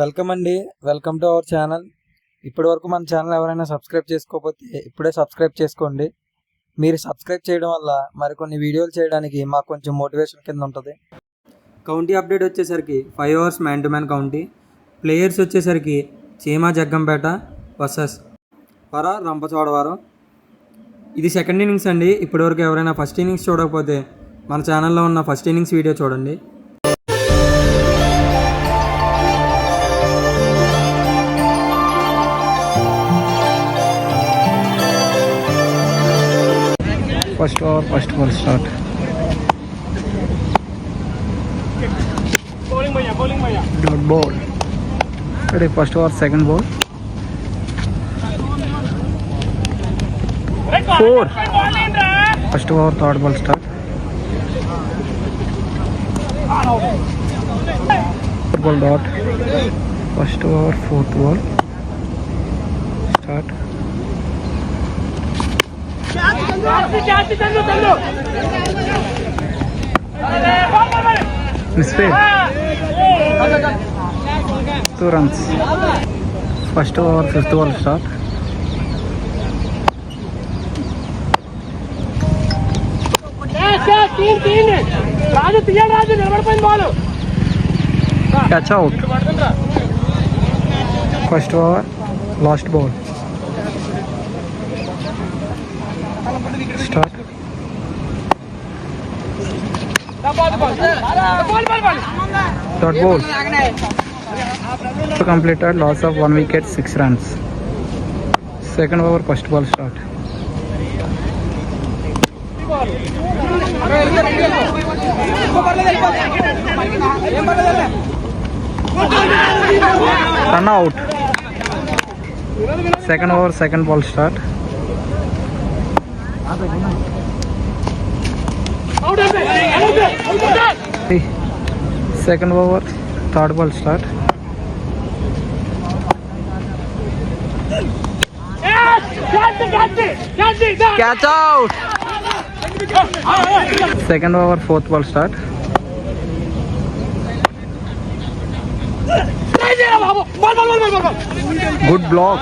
Welcome అండి. Welcome to our channel. ఇప్పటి వరకు మన ఛానల్ ఎవరైనా సబ్స్క్రైబ్ చేసుకోకపోతే ఇప్పుడే సబ్స్క్రైబ్ చేసుకోండి. మీరు సబ్స్క్రైబ్ చేయడం వల్ల మరికొన్ని వీడియోలు చేయడానికి మాకు కొంచెం మోటివేషన్ కింద ఉంటుంది. కౌంటీ అప్డేట్ వచ్చేసరికి 5 overs man to man county. Players వచ్చేసరికి చీమా జగ్గంపేట వర్సెస్ రంపచోడవరం. ఇది సెకండ్ ఇన్నింగ్స్ అండి. ఇప్పటివరకు ఎవరైనా ఫస్ట్ ఇన్నింగ్స్ చూడకపోతే మన ఛానల్లో ఉన్న ఫస్ట్ ఇన్నింగ్స్ వీడియో చూడండి. First over, first ball start. Dot ball. Ready, first over, second ball. 4. First over, third ball start. Fourth ball dot. First over, fourth ball start. Misfield. 2 runs. First over, fifth ball start. Catch out. First over, last ball start. Dot ball. Completed, loss of 1 wicket, 6 runs. Second over, first ball start. Run out. Second over, second ball start. Second over, third ball start. Catch out. Second over, fourth ball start. Good block.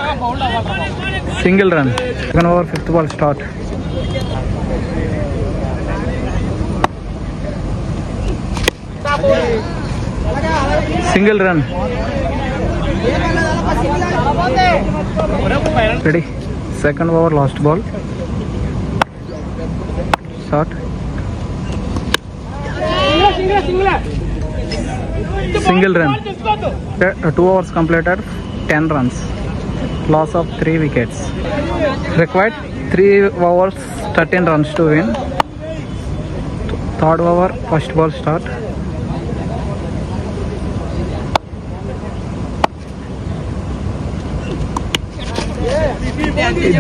Single run. Second over, fifth ball start. Single run. Ready. Second over, last ball start. Single run. 2 overs completed, 10 runs. Loss of 3 wickets. Required 3 overs, 13 runs to win. Third over, first ball start.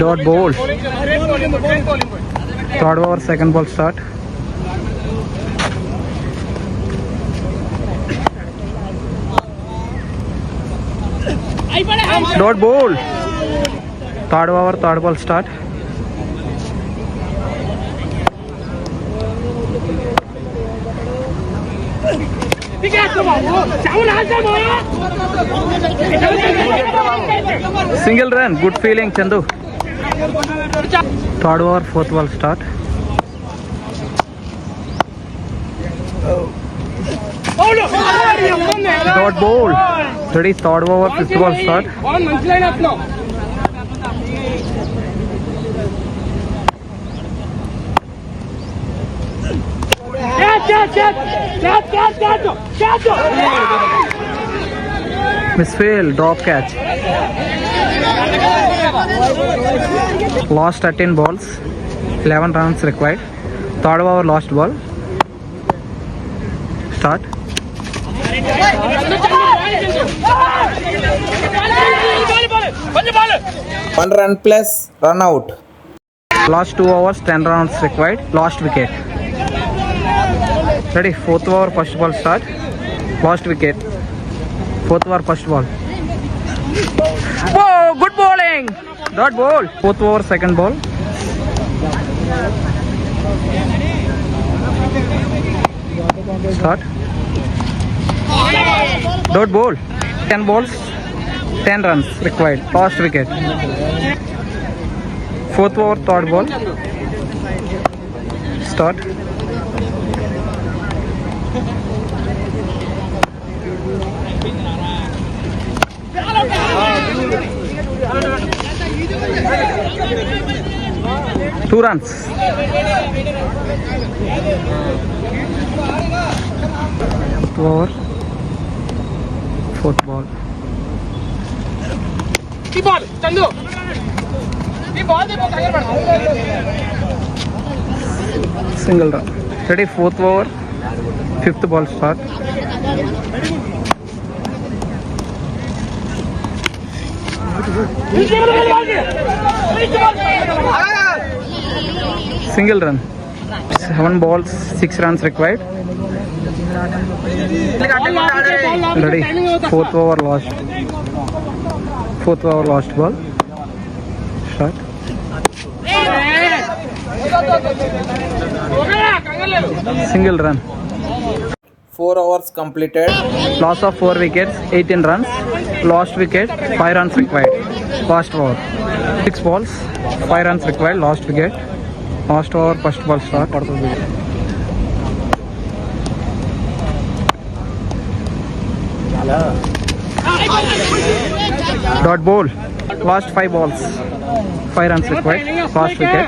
Dot ball. Third over, second ball start. Dot ball. Third over, third ball start. Single run. Good feeling, Chandu. Third over, fourth ball start. Dot ball. Ready, third over, fifth ball start. Misfield, drop catch. Last 13 balls, 11 runs required. Third over, last ball start. One run plus run out. Last 2 overs, 10 runs required. Last wicket. Ready, fourth over, first ball start. Last wicket. Fourth over, first ball. Whoa, good bowling. Dot ball. Fourth over, second ball. Start. Dot ball. 10 balls, 10 runs required. Last wicket. Fourth over, third ball. Start. Two runs. Fifth over, fourth ball. Single run. Ready, fourth over, fifth ball start. Single run. 7 balls, 6 runs required. Ready, fourth over lost. Fourth over lost ball. Start. Single run. 4 hours completed. Loss of 4 wickets, 18 runs. Lost wicket, 5 runs required. Last over. 6 balls, 5 runs required. Lost wicket. Last over, first ball start. Dot ball. Last 5 balls. 5 runs required. Last wicket.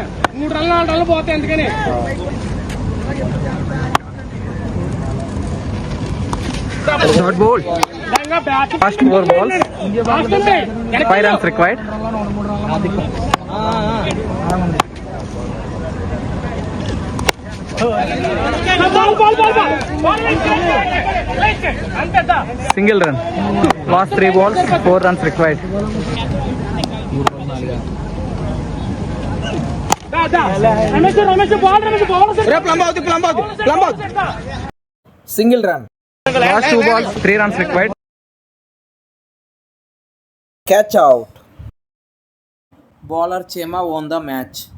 Dot ball. Last 4 balls. 5 runs required. Single run. Last 3 balls, 4 runs required. Single run. Last 2 balls, 3 runs required. Catch out. Bowler Chema won the match.